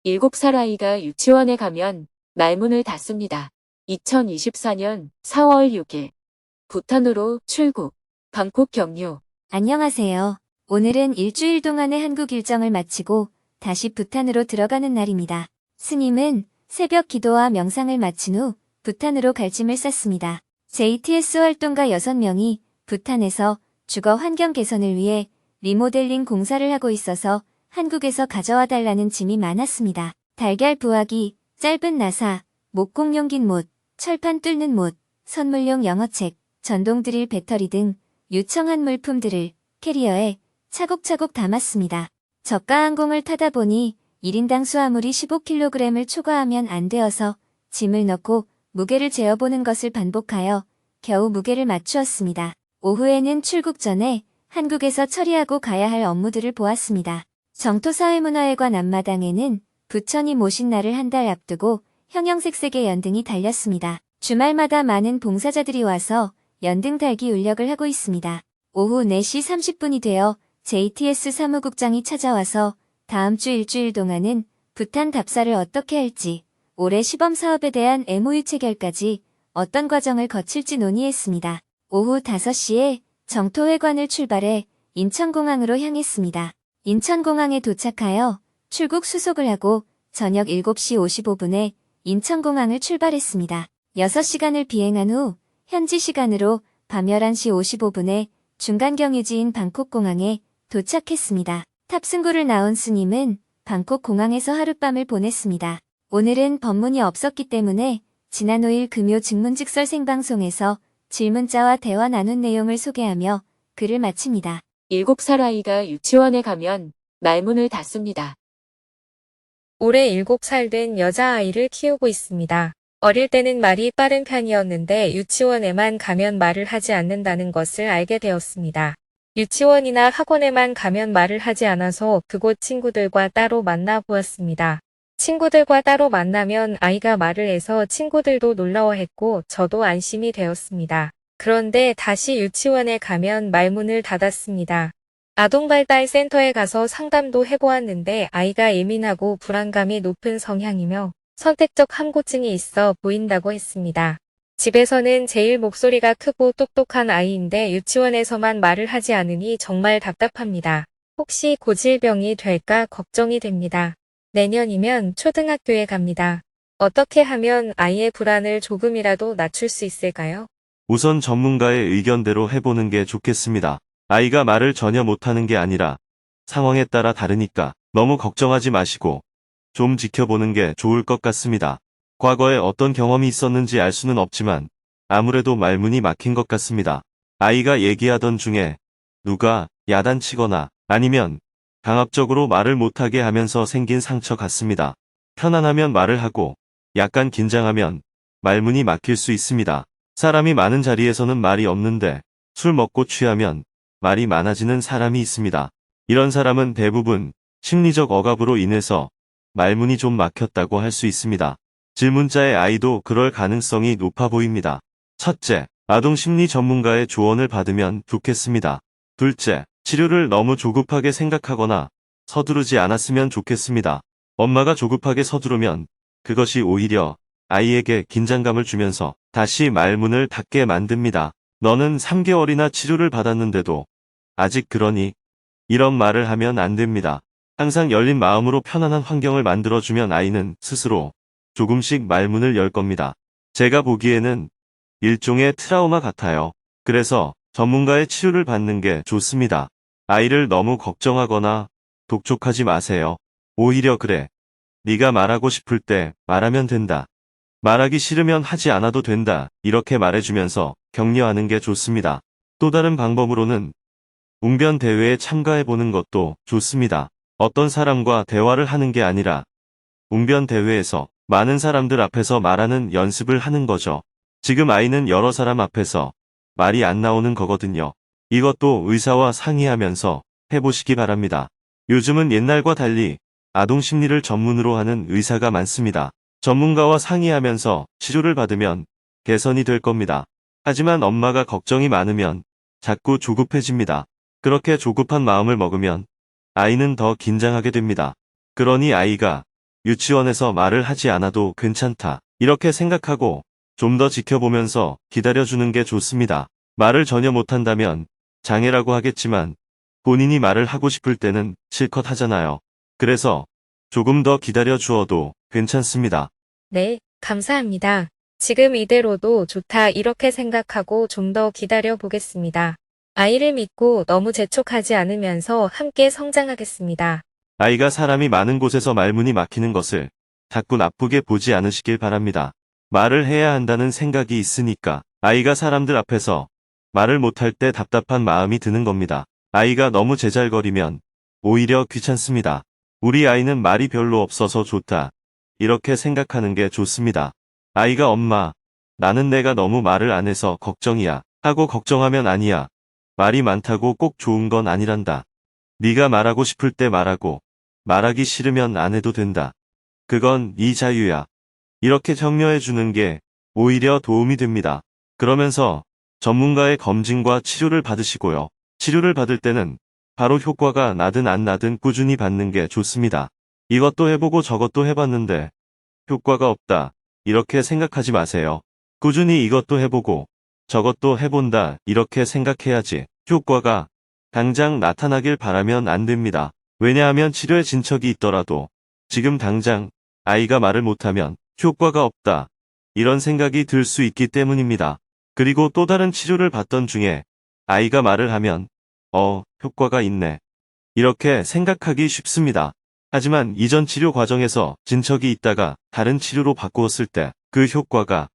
7살 아이가 유치원에 가면 말문을 닫습니다. 2024년 4월 6일 부탄으로 출국, 방콕 경유. 안녕하세요. 오늘은 일주일 동안의 한국 일정을 마치고 다시 부탄으로 들어가는 날입니다. 스님은 새벽 기도와 명상을 마친 후 부탄으로 갈 짐을 쌌습니다. JTS 활동가 6명이 부탄에서 주거 환경 개선을 위해 리모델링 공사를 하고 있어서 한국에서 가져와 달라는 짐이 많았습니다. 달걀 부화기, 짧은 나사, 목공용 긴 못, 철판 뚫는 못, 선물용 영어책, 전동 드릴 배터리 등 유청한 물품들을 캐리어에 차곡차곡 담았습니다. 저가 항공을 타다 보니 1인당 수화물이 15kg을 초과하면 안 되어서 짐을 넣고 무게를 재어보는 것을 반복하여 겨우 무게를 맞추었습니다. 오후에는 출국 전에 한국에서 처리하고 가야 할 업무들을 보았습니다. 정토사회문화회관 앞마당에는 부처님 모신 날을 한 달 앞두고 형형색색의 연등이 달렸습니다. 주말마다 많은 봉사자들이 와서 연등 달기 울력을 하고 있습니다. 오후 4시 30분이 되어 JTS 사무국장이 찾아와서 다음 주 일주일 동안은 부탄 답사를 어떻게 할지, 올해 시범 사업에 대한 MOU 체결까지 어떤 과정을 거칠지 논의했습니다. 오후 5시에 정토회관을 출발해 인천공항으로 향했습니다. 인천공항에 도착하여 출국 수속을 하고 저녁 7시 55분에 인천공항을 출발했습니다. 6시간을 비행한 후 현지 시간으로 밤 11시 55분에 중간 경유지인 방콕공항에 도착했습니다. 탑승구를 나온 스님은 방콕 공항에서 하룻밤을 보냈습니다. 오늘은 법문이 없었기 때문에 지난 5일 금요 증문즉설 생방송에서 질문자와 대화 나눈 내용을 소개하며 글을 마칩니다. 7살 아이가 유치원에 가면 말문을 닫습니다. 올해 7살 된 여자아이를 키우고 있습니다. 어릴 때는 말이 빠른 편이었는데 유치원에만 가면 말을 하지 않는다는 것을 알게 되었습니다. 유치원이나 학원에만 가면 말을 하지 않아서 그곳 친구들과 따로 만나보았습니다. 친구들과 따로 만나면 아이가 말을 해서 친구들도 놀라워했고 저도 안심이 되었습니다. 그런데 다시 유치원에 가면 말문을 닫았습니다. 아동발달센터에 가서 상담도 해보았는데 아이가 예민하고 불안감이 높은 성향이며 선택적 함고증이 있어 보인다고 했습니다. 집에서는 제일 목소리가 크고 똑똑한 아이인데 유치원에서만 말을 하지 않으니 정말 답답합니다. 혹시 고질병이 될까 걱정이 됩니다. 내년이면 초등학교에 갑니다. 어떻게 하면 아이의 불안을 조금이라도 낮출 수 있을까요? 우선 전문가의 의견대로 해보는 게 좋겠습니다. 아이가 말을 전혀 못하는 게 아니라 상황에 따라 다르니까 너무 걱정하지 마시고 좀 지켜보는 게 좋을 것 같습니다. 과거에 어떤 경험이 있었는지 알 수는 없지만 아무래도 말문이 막힌 것 같습니다. 아이가 얘기하던 중에 누가 야단치거나 아니면 강압적으로 말을 못하게 하면서 생긴 상처 같습니다. 편안하면 말을 하고 약간 긴장하면 말문이 막힐 수 있습니다. 사람이 많은 자리에서는 말이 없는데 술 먹고 취하면 말이 많아지는 사람이 있습니다. 이런 사람은 대부분 심리적 억압으로 인해서 말문이 좀 막혔다고 할 수 있습니다. 질문자의 아이도 그럴 가능성이 높아 보입니다. 첫째, 아동심리 전문가의 조언을 받으면 좋겠습니다. 둘째, 치료를 너무 조급하게 생각하거나 서두르지 않았으면 좋겠습니다. 엄마가 조급하게 서두르면 그것이 오히려 아이에게 긴장감을 주면서 다시 말문을 닫게 만듭니다. 너는 3개월이나 치료를 받았는데도 아직 그러니? 이런 말을 하면 안 됩니다. 항상 열린 마음으로 편안한 환경을 만들어주면 아이는 스스로 조금씩 말문을 열 겁니다. 제가 보기에는 일종의 트라우마 같아요. 그래서 전문가의 치료를 받는 게 좋습니다. 아이를 너무 걱정하거나 독촉하지 마세요. 오히려 그래. 네가 말하고 싶을 때 말하면 된다. 말하기 싫으면 하지 않아도 된다. 이렇게 말해주면서 격려하는 게 좋습니다. 또 다른 방법으로는 웅변 대회에 참가해보는 것도 좋습니다. 어떤 사람과 대화를 하는 게 아니라 웅변 대회에서 많은 사람들 앞에서 말하는 연습을 하는 거죠. 지금 아이는 여러 사람 앞에서 말이 안 나오는 거거든요. 이것도 의사와 상의하면서 해보시기 바랍니다. 요즘은 옛날과 달리 아동 심리를 전문으로 하는 의사가 많습니다. 전문가와 상의하면서 치료를 받으면 개선이 될 겁니다. 하지만 엄마가 걱정이 많으면 자꾸 조급해집니다. 그렇게 조급한 마음을 먹으면 아이는 더 긴장하게 됩니다. 그러니 아이가 유치원에서 말을 하지 않아도 괜찮다. 이렇게 생각하고 좀 더 지켜보면서 기다려주는 게 좋습니다. 말을 전혀 못한다면 장애라고 하겠지만 본인이 말을 하고 싶을 때는 실컷 하잖아요. 그래서 조금 더 기다려 주어도 괜찮습니다. 네, 감사합니다. 지금 이대로도 좋다 이렇게 생각하고 좀 더 기다려 보겠습니다. 아이를 믿고 너무 재촉하지 않으면서 함께 성장하겠습니다. 아이가 사람이 많은 곳에서 말문이 막히는 것을 자꾸 나쁘게 보지 않으시길 바랍니다. 말을 해야 한다는 생각이 있으니까 아이가 사람들 앞에서 말을 못할 때 답답한 마음이 드는 겁니다. 아이가 너무 제잘거리면 오히려 귀찮습니다. 우리 아이는 말이 별로 없어서 좋다. 이렇게 생각하는 게 좋습니다. 아이가 엄마, 나는 내가 너무 말을 안 해서 걱정이야 하고 걱정하면 아니야. 말이 많다고 꼭 좋은 건 아니란다. 네가 말하고 싶을 때 말하고 말하기 싫으면 안 해도 된다. 그건 네 자유야. 이렇게 격려해 주는 게 오히려 도움이 됩니다. 그러면서 전문가의 검진과 치료를 받으시고요. 치료를 받을 때는 바로 효과가 나든 안 나든 꾸준히 받는 게 좋습니다. 이것도 해보고 저것도 해봤는데 효과가 없다. 이렇게 생각하지 마세요. 꾸준히 이것도 해보고 저것도 해본다. 이렇게 생각해야지 효과가 당장 나타나길 바라면 안 됩니다. 왜냐하면 치료에 진척이 있더라도 지금 당장 아이가 말을 못하면 효과가 없다. 이런 생각이 들 수 있기 때문입니다. 그리고 또 다른 치료를 받던 중에 아이가 말을 하면 효과가 있네. 이렇게 생각하기 쉽습니다. 하지만 이전 치료 과정에서 진척이 있다가 다른 치료로 바꾸었을 때 그 효과가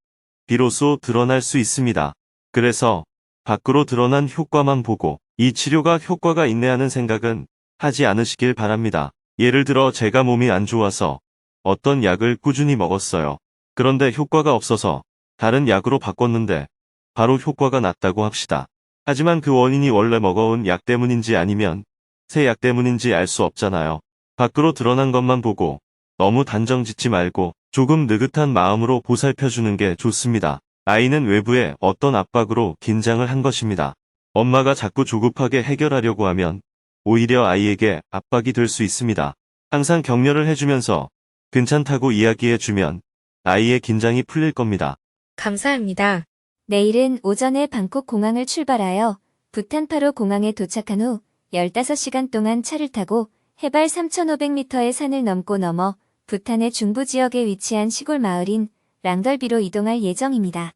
비로소 드러날 수 있습니다. 그래서 밖으로 드러난 효과만 보고 이 치료가 효과가 있네 하는 생각은 하지 않으시길 바랍니다. 예를 들어 제가 몸이 안 좋아서 어떤 약을 꾸준히 먹었어요. 그런데 효과가 없어서 다른 약으로 바꿨는데 바로 효과가 났다고 합시다. 하지만 그 원인이 원래 먹어온 약 때문인지 아니면 새 약 때문인지 알 수 없잖아요. 밖으로 드러난 것만 보고 너무 단정 짓지 말고 조금 느긋한 마음으로 보살펴주는 게 좋습니다. 아이는 외부의 어떤 압박으로 긴장을 한 것입니다. 엄마가 자꾸 조급하게 해결하려고 하면 오히려 아이에게 압박이 될 수 있습니다. 항상 격려를 해주면서 괜찮다고 이야기해주면 아이의 긴장이 풀릴 겁니다. 감사합니다. 내일은 오전에 방콕 공항을 출발하여 부탄파로 공항에 도착한 후 15시간 동안 차를 타고 해발 3,500m의 산을 넘어 부탄의 중부 지역에 위치한 시골 마을인 랑덜비로 이동할 예정입니다.